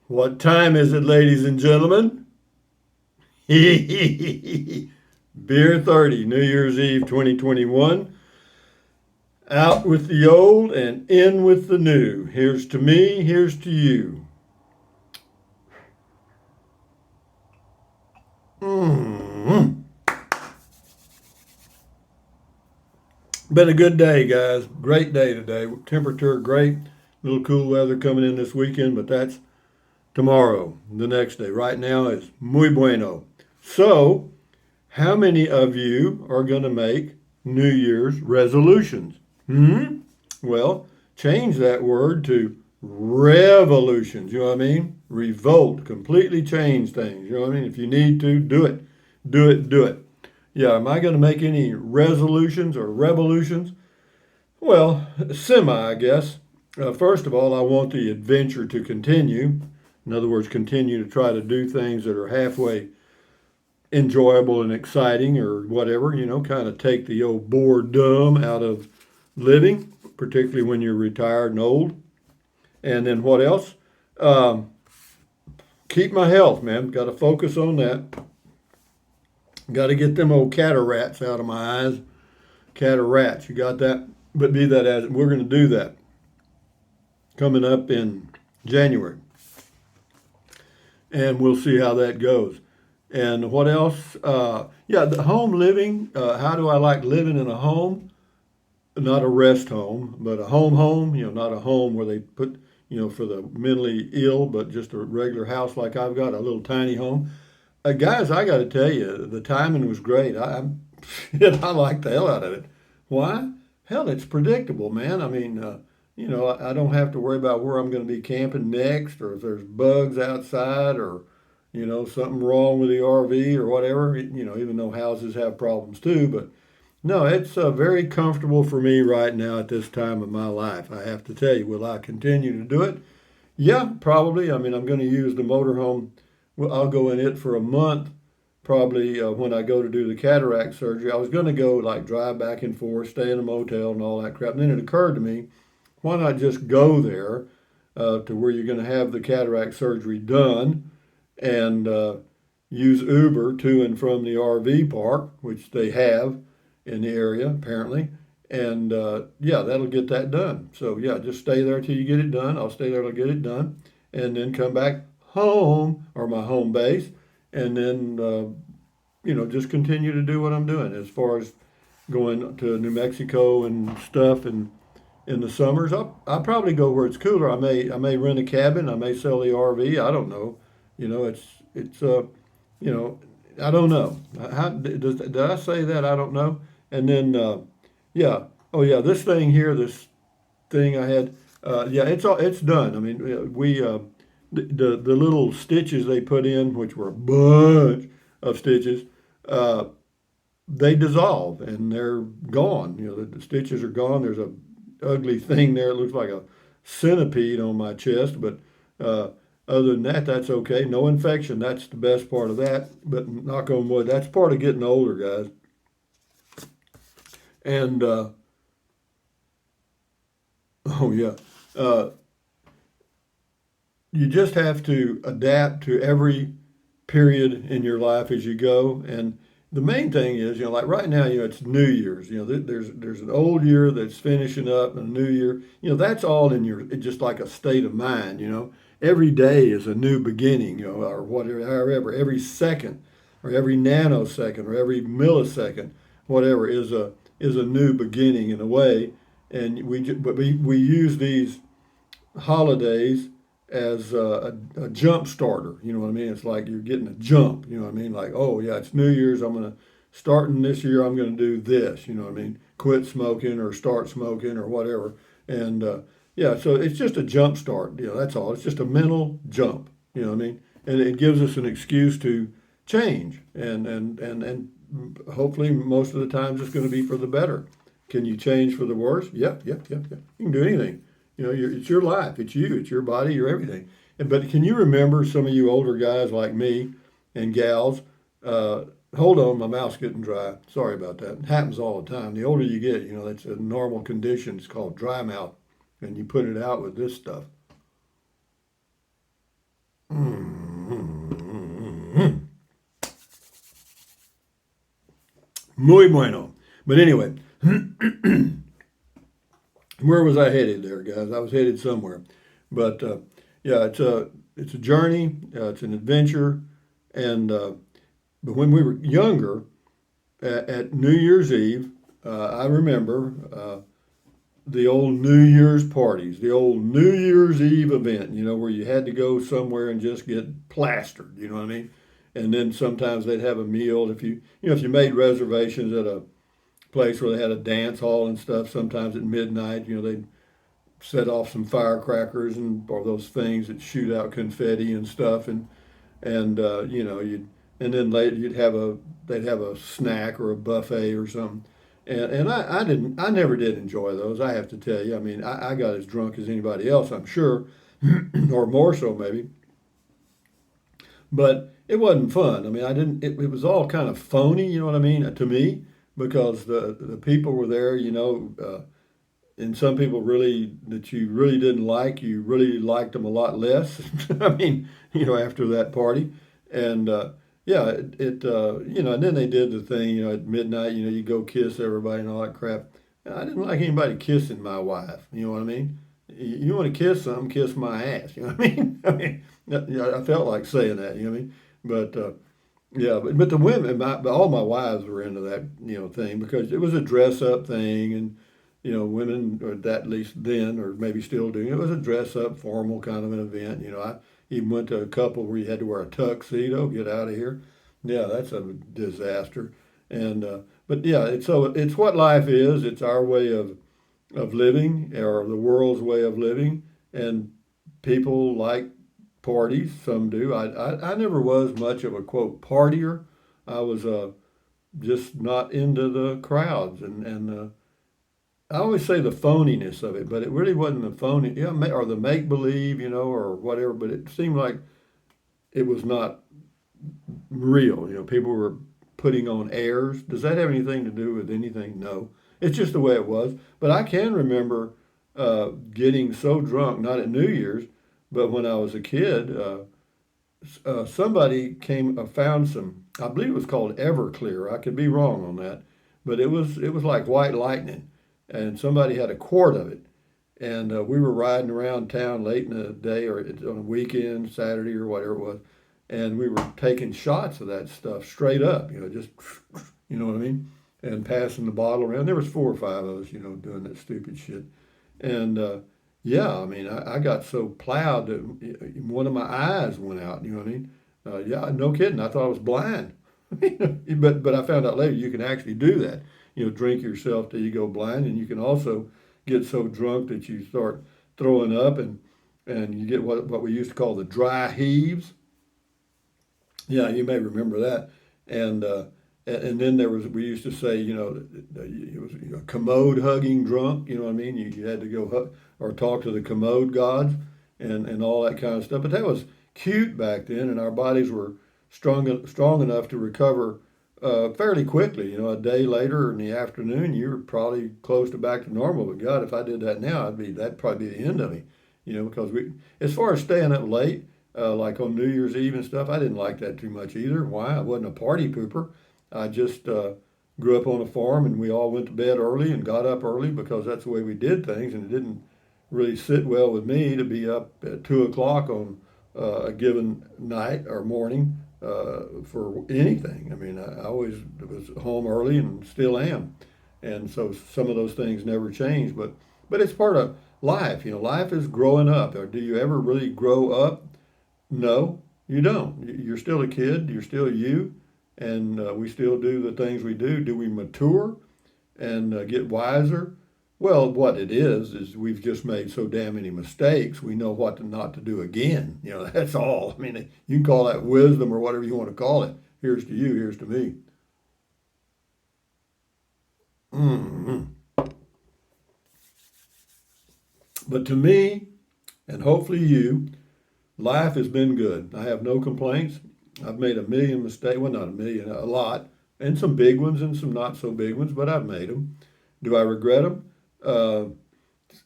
What time is it, ladies and gentlemen? Beer 30, New Year's Eve 2021. Out with the old and in with the new. Here's to me, here's to you. Mm. Been a good day, guys. Great day today. Temperature great. Little cool weather coming in this weekend, but that's tomorrow, the next day. Right now is muy bueno. So, how many of you are going to make New Year's resolutions? Hmm? Well, change that word to revolutions. You know what I mean? Revolt, completely change things. You know what I mean? If you need to, do it. Do it, do it. Yeah, am I going to make any resolutions or revolutions? Well, semi, I guess. First of all, I want the adventure to continue. In other words, continue to try to do things that are halfway enjoyable and exciting or whatever, kind of take the old boredom out of living, particularly when you're retired and old. And then what else? Um, Keep my health, man. Got to focus on that. Got to get them old cataracts out of my eyes. Cataracts, you got that? But be that as we're going to do that coming up in January, and we'll see how that goes. And what else? Yeah, the home living. How do I like living in a home? Not a rest home, but a home, not a home where they put, for the mentally ill, but just a regular house like I've got, a little tiny home. Guys, I got to tell you, the timing was great. I like the hell out of it. Why? Hell, it's predictable, man. I mean, I don't have to worry about where I'm going to be camping next, or if there's bugs outside, or something wrong with the RV or whatever. Even though houses have problems too, but no, it's very comfortable for me right now at this time of my life. I have to tell you, will I continue to do it? Yeah, probably. I mean, I'm going to use the motorhome. Well, I'll go in it for a month, probably when I go to do the cataract surgery. I was going to go like drive back and forth, stay in a motel and all that crap. And then it occurred to me, why not just go there to where you're going to have the cataract surgery done and use Uber to and from the RV park, which they have in the area apparently. And yeah, that'll get that done. So yeah, just stay there till you get it done. I'll stay there till I get it done, and then come back home or my home base, and then just continue to do what I'm doing as far as going to New Mexico and stuff. And in the summers, I'll probably go where it's cooler. I may rent a cabin. I may sell the RV. I don't know. It's you know I don't know. Did I say that? I don't know. And then yeah, oh yeah, this thing here, this thing I had, yeah, it's done. I mean, we the little stitches they put in, which were a bunch of stitches, uh, they dissolve and they're gone. The stitches are gone. There's a ugly thing there. It looks like a centipede on my chest, but uh, other than that, that's okay. No infection. That's the best part of that. But knock on wood, that's part of getting older, guys. And oh yeah, uh, you just have to adapt to every period in your life as you go. And the main thing is, like right now, it's New Year's. There's an old year that's finishing up, and a new year. That's all in your just like a state of mind. Every day is a new beginning. Or whatever, however, every second, or every nanosecond, or every millisecond, whatever is a new beginning in a way. And but we use these holidays as a jump starter. You know what I mean? It's like you're getting a jump. You know what I mean? Like, oh yeah, it's New Year's. I'm gonna starting this year. I'm gonna do this. You know what I mean? Quit smoking or start smoking or whatever. And yeah, so it's just a jump start. That's all. It's just a mental jump. You know what I mean? And it gives us an excuse to change. And hopefully most of the times it's going to be for the better. Can you change for the worse? Yep, yep, yep, yep. You can do anything. It's your life. It's you. It's your body. Your everything. But can you remember some of you older guys like me and gals? Uh, Hold on, my mouth's getting dry. Sorry about that. It happens all the time. The older you get, that's a normal condition. It's called dry mouth, and you put it out with this stuff. Muy bueno. But anyway, where was I headed there, guys? I was headed somewhere. But yeah, it's a journey. It's an adventure. And but when we were younger, at New Year's Eve, I remember the old New Year's parties, the old New Year's Eve event. Where you had to go somewhere and just get plastered. You know what I mean? And then sometimes they'd have a meal if you made reservations at a place where they had a dance hall and stuff. Sometimes at midnight, they'd set off some firecrackers or those things that shoot out confetti and stuff, and you'd and then later they'd have a snack or a buffet or something. And I never did enjoy those. I have to tell you. I mean, I got as drunk as anybody else, I'm sure, or more so maybe. But it wasn't fun. I mean, I didn't. It was all kind of phony. You know what I mean? To me, because the people were there. And some people really that you really didn't like, you really liked them a lot less. I mean, after that party, and yeah, and then they did the thing, at midnight, you go kiss everybody and all that crap. I didn't like anybody kissing my wife. You know what I mean? You want to kiss something, kiss my ass. You know what I mean? I felt like saying that. You know what I mean? But yeah, but the women, all my wives were into that, thing because it was a dress up thing, and women, or that at least then, or maybe still doing it, was a dress up formal kind of an event. I even went to a couple where you had to wear a tuxedo, get out of here. Yeah, that's a disaster. And but yeah, it's what life is. It's our way of living, or the world's way of living, and people like parties. Some do. I never was much of a quote partier. I was just not into the crowds, and I always say the phoniness of it, but it really wasn't the phony, yeah, or the make believe, or whatever. But it seemed like it was not real. People were putting on airs. Does that have anything to do with anything? No, it's just the way it was. But I can remember getting so drunk, not at New Year's, but when I was a kid. Somebody found some. I believe it was called Everclear. I could be wrong on that, but it was like white lightning, and somebody had a quart of it, and we were riding around town late in the day or on a weekend, Saturday or whatever it was, and we were taking shots of that stuff straight up, just you know what I mean, and passing the bottle around. There was four or five of us, doing that stupid shit, and yeah, I mean, I got so plowed that one of my eyes went out. You know what I mean? Yeah, no kidding. I thought I was blind. But I found out later you can actually do that. Drink yourself till you go blind, and you can also get so drunk that you start throwing up, and you get what we used to call the dry heaves. Yeah, you may remember that. And and then we used to say, it was commode hugging drunk. You know what I mean? You had to go hug or talk to the commode gods and all that kind of stuff. But that was cute back then, and our bodies were strong enough to recover fairly quickly. A day later in the afternoon, you were probably close to back to normal. But God, if I did that now, that'd probably be the end of me. Because as far as staying up late, like on New Year's Eve and stuff, I didn't like that too much either. Why? I wasn't a party pooper. I just grew up on a farm, and we all went to bed early and got up early because that's the way we did things, and it didn't really sit well with me to be up at 2 o'clock on a given night or morning for anything. I mean, I always was home early and still am, and so some of those things never change. But it's part of life. Life is growing up. Or do you ever really grow up? No, you don't. You're still a kid. You're still you, and we still do the things we do. Do we mature and get wiser? Well, what it is we've just made so damn many mistakes. We know what not to do again. That's all. I mean, you can call that wisdom or whatever you want to call it. Here's to you. Here's to me. hmm But to me, and hopefully you, life has been good. I have no complaints. I've made a million mistakes. Well, not a million, a lot, and some big ones and some not so big ones, but I've made them. Do I regret them? Uh,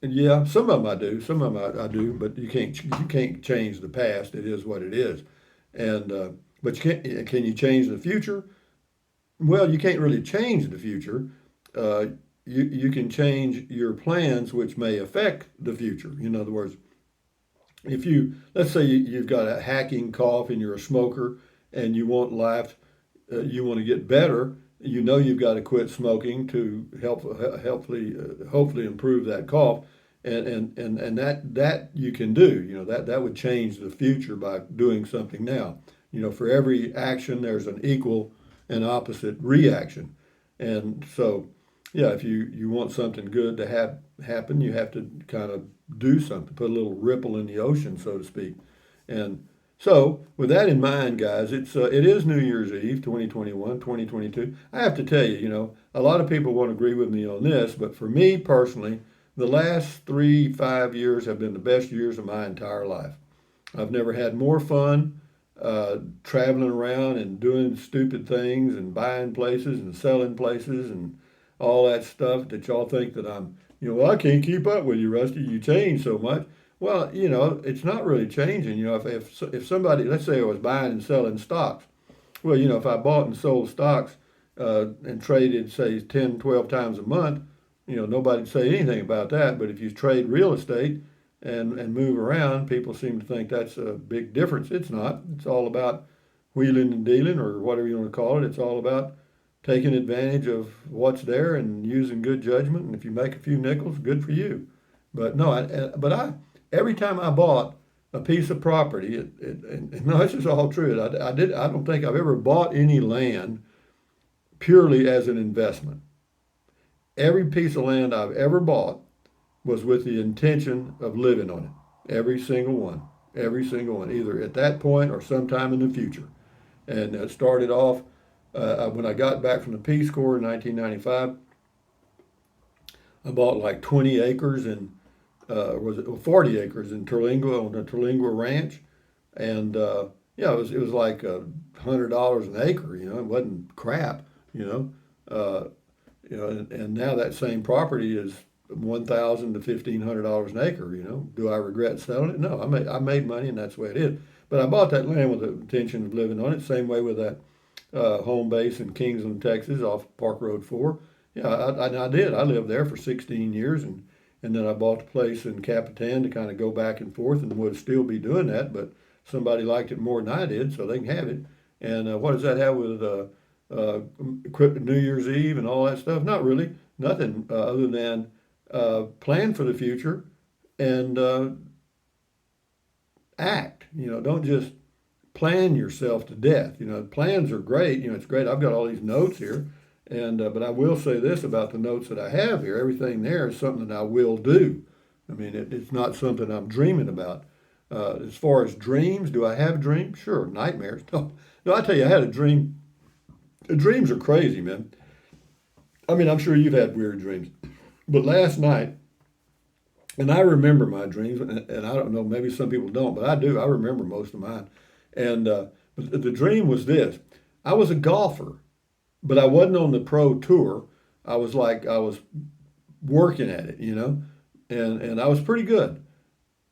yeah, some of them I do. Some of them I do, but you can't change the past. It is what it is, and but you can't. Can you change the future? well, you can't really change the future. Uh, you can change your plans, which may affect the future. In other words, if you let's say you've got a hacking cough and you're a smoker and you want life, you want to get better. You know you've got to quit smoking to hopefully improve that cough, and that you can do. That would change the future by doing something now. For every action there's an equal and opposite reaction, and so yeah, if you want something good to happen, you have to kind of do something, put a little ripple in the ocean, so to speak. And so, with that in mind, guys, it is New Year's Eve, 2021, 2022. I have to tell you, a lot of people won't agree with me on this, but for me personally, the last 5 years have been the best years of my entire life. I've never had more fun traveling around and doing stupid things and buying places and selling places and all that stuff that y'all think that well, I can't keep up with you, Rusty. You change so much. Well, it's not really changing. If somebody, let's say I was buying and selling stocks, well, if I bought and sold stocks and traded, say, 10, 12 times a month, nobody'd say anything about that. But if you trade real estate and move around, people seem to think that's a big difference. It's not. It's all about wheeling and dealing, or whatever you want to call it. It's all about taking advantage of what's there and using good judgment. And if you make a few nickels, good for you. But no, every time I bought a piece of property, and no, this is all true. I don't think I've ever bought any land purely as an investment. Every piece of land I've ever bought was with the intention of living on it. Every single one, either at that point or sometime in the future. And it started off when I got back from the Peace Corps in 1995. I bought like 20 acres in was it 40 acres in Terlingua on the Terlingua Ranch, and yeah, it was like $100 an acre. It wasn't crap. And now that same property is $1,000 to $1,500 an acre. Do I regret selling it? No, I made money, and that's the way it is. But I bought that land with the intention of living on it. Same way with that home base in Kingsland, Texas, off Park Road 4. Yeah, I did. I lived there for 16 years, and then I bought the place in Capitan to kind of go back and forth, and would still be doing that, but somebody liked it more than I did, so they can have it. And what does that have with New Year's Eve and all that stuff? Not really. Nothing other than plan for the future and act. Don't just plan yourself to death. Plans are great. It's great. I've got all these notes here, and but I will say this about the notes that I have here. Everything there is something that I will do. I mean, it's not something I'm dreaming about. As far as dreams, do I have dreams? Sure. Nightmares? No. No, I tell you, I had a dream. The dreams are crazy, man. I mean, I'm sure you've had weird dreams. But last night, and I remember my dreams, and I don't know, maybe some people don't, but I do. I remember most of mine. And but the dream was this: I was a golfer, but I wasn't on the pro tour. I was working at it, and I was pretty good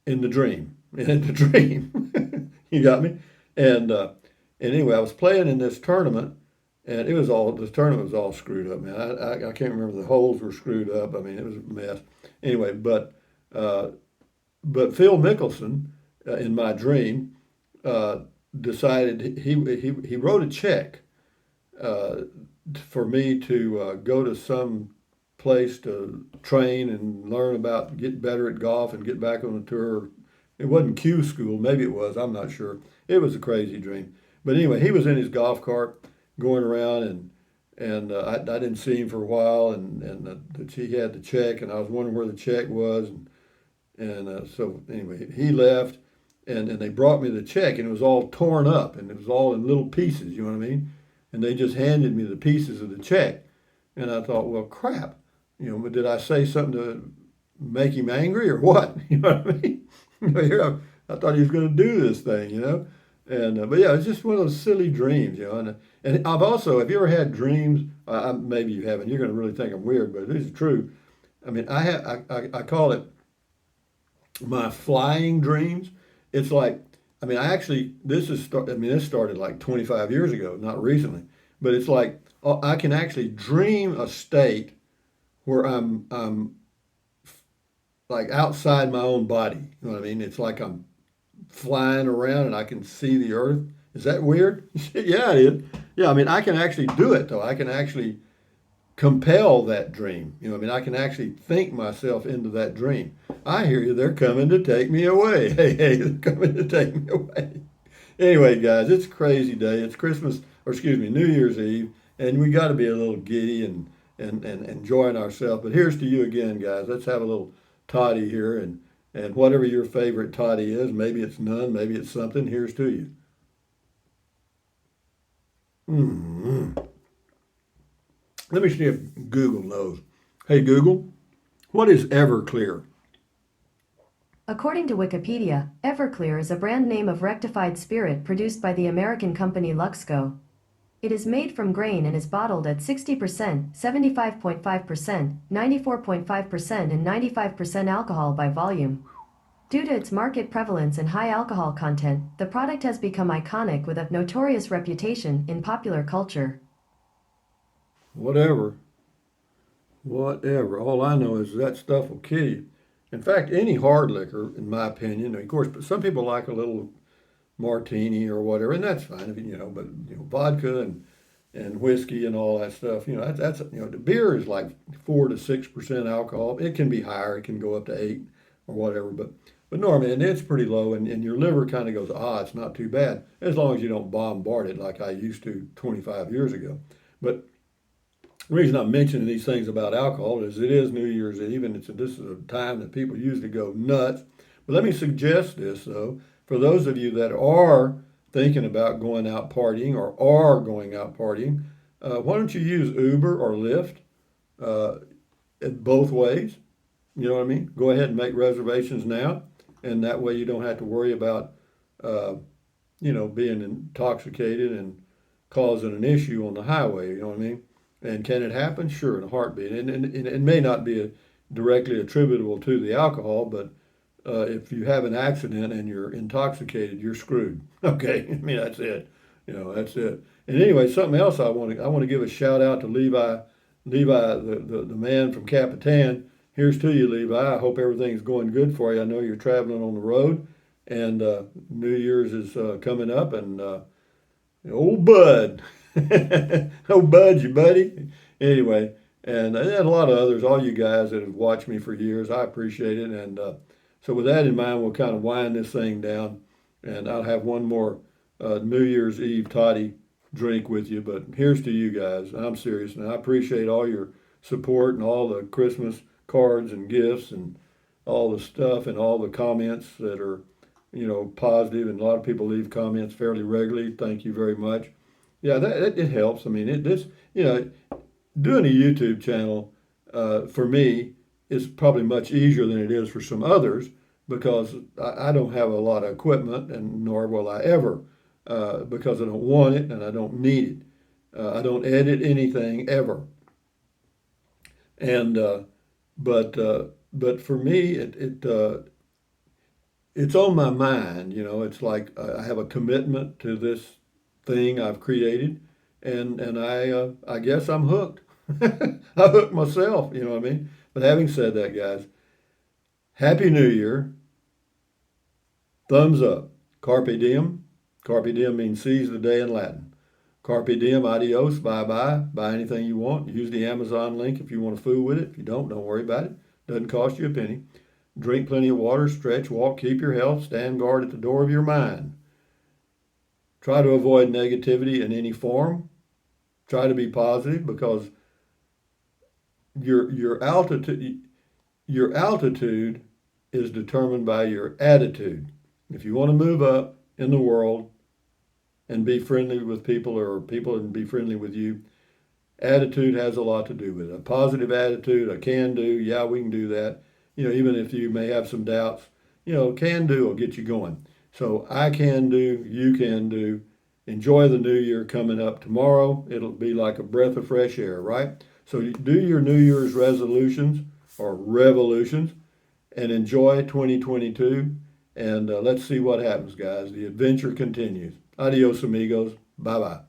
in the dream. In the dream, you got me. And anyway, I was playing in this tournament, and the tournament was all screwed up, man. I can't remember, the holes were screwed up. I mean, it was a mess. Anyway, uh, but Phil Mickelson, in my dream, decided he wrote a check uh, for me to go to some place to train and learn about, get better at golf and get back on the tour. It wasn't Q school, maybe it was, I'm not sure. It was a crazy dream. But anyway, he was in his golf cart going around, and I didn't see him for a while, and he had the check, and I was wondering where the check was, and so anyway, he left, and they brought me the check, and it was all torn up, and it was all in little pieces, you know what I mean? And they just handed me the pieces of the check, and I thought, well, crap, but did I say something to make him angry or what? You know what I mean? Here I thought he was going to do this thing, and but yeah, it's just one of those silly dreams, and I've also, have you ever had dreams? Maybe you haven't. You're going to really think I'm weird, but this is true. I mean, I call it my flying dreams. It's like, I mean, this started like 25 years ago, not recently, but it's like I can actually dream a state where I'm like outside my own body. You know what I mean? It's like I'm flying around and I can see the earth. Is that weird? Yeah, it is. Yeah, I mean, I can actually do it though. I can actually compel that dream. You know, I mean, I can actually think myself into that dream. I hear you. They're coming to take me away. Hey, hey, they're coming to take me away. Anyway, guys, it's a crazy day. It's Christmas, or excuse me, New Year's Eve, and we got to be a little giddy and enjoying ourselves. But here's to you again, guys. Let's have a little toddy here, and whatever your favorite toddy is, maybe it's none, maybe it's something. Here's to you. Mm. Let me see if Google knows. Hey, Google, what is Everclear? According to Wikipedia, Everclear is a brand name of rectified spirit produced by the American company Luxco. It is made from grain and is bottled at 60%, 75.5%, 94.5%, and 95% alcohol by volume. Due to its market prevalence and high alcohol content, the product has become iconic with a notorious reputation in popular culture. Whatever, whatever. All I know is that stuff will kill you. In fact, any hard liquor, in my opinion, of course, but some people like a little martini or whatever, and that's fine, if you know. But vodka and whiskey and all that stuff, that's the beer is like 4 to 6% alcohol. It can be higher, it can go up to 8 or whatever, but normally, and it's pretty low, and your liver kind of goes, it's not too bad as long as you don't bombard it like I used to 25 years ago. But the reason I'm mentioning these things about alcohol is it is New Year's Eve, and this is a time that people usually go nuts. But let me suggest this though, for those of you that are thinking about going out partying or are going out partying, why don't you use Uber or Lyft uh, both ways? You know what I mean? Go ahead and make reservations now, and that way you don't have to worry about uh, being intoxicated and causing an issue on the highway. You know what I mean? And can it happen? Sure, in a heartbeat. And it may not be directly attributable to the alcohol, but if you have an accident and you're intoxicated, you're screwed. Okay, I mean that's it. That's it. And anyway, something else I want to give a shout out to Levi, the man from Capitan. Here's to you, Levi. I hope everything's going good for you. I know you're traveling on the road, and New Year's is coming up, and old Bud, old Bud, your buddy. Anyway, and a lot of others, all you guys that have watched me for years, I appreciate it. And so, with that in mind, we'll kind of wind this thing down, and I'll have one more New Year's Eve toddy drink with you. But here's to you guys. I'm serious, and I appreciate all your support and all the Christmas cards and gifts and all the stuff and all the comments that are positive, and a lot of people leave comments fairly regularly. Thank you very much. Yeah, that it helps. I mean, doing a YouTube channel for me is probably much easier than it is for some others because I don't have a lot of equipment, and nor will I ever, because I don't want it and I don't need it. I don't edit anything ever, and but for me, it's on my mind. It's like I have a commitment to this thing I've created, and I guess I'm hooked. I hooked myself. You know what I mean? But having said that, guys, Happy New Year. Thumbs up. Carpe diem. Carpe diem means seize the day in Latin. Carpe diem, adios, bye bye. Buy anything you want. Use the Amazon link if you want to fool with it. If you don't worry about it. Doesn't cost you a penny. Drink plenty of water, stretch, walk, keep your health, stand guard at the door of your mind. Try to avoid negativity in any form. Try to be positive because your altitude is determined by your attitude. If you want to move up in the world and be friendly with people or people and be friendly with you, attitude has a lot to do with it. A positive attitude, a can do, yeah, we can do that. Even if you may have some doubts, can do will get you going. So I can do, you can do. Enjoy the new year coming up tomorrow. It'll be like a breath of fresh air, right? So you do your New Year's resolutions or revolutions and enjoy 2022. And let's see what happens, guys. The adventure continues. Adios, amigos. Bye bye.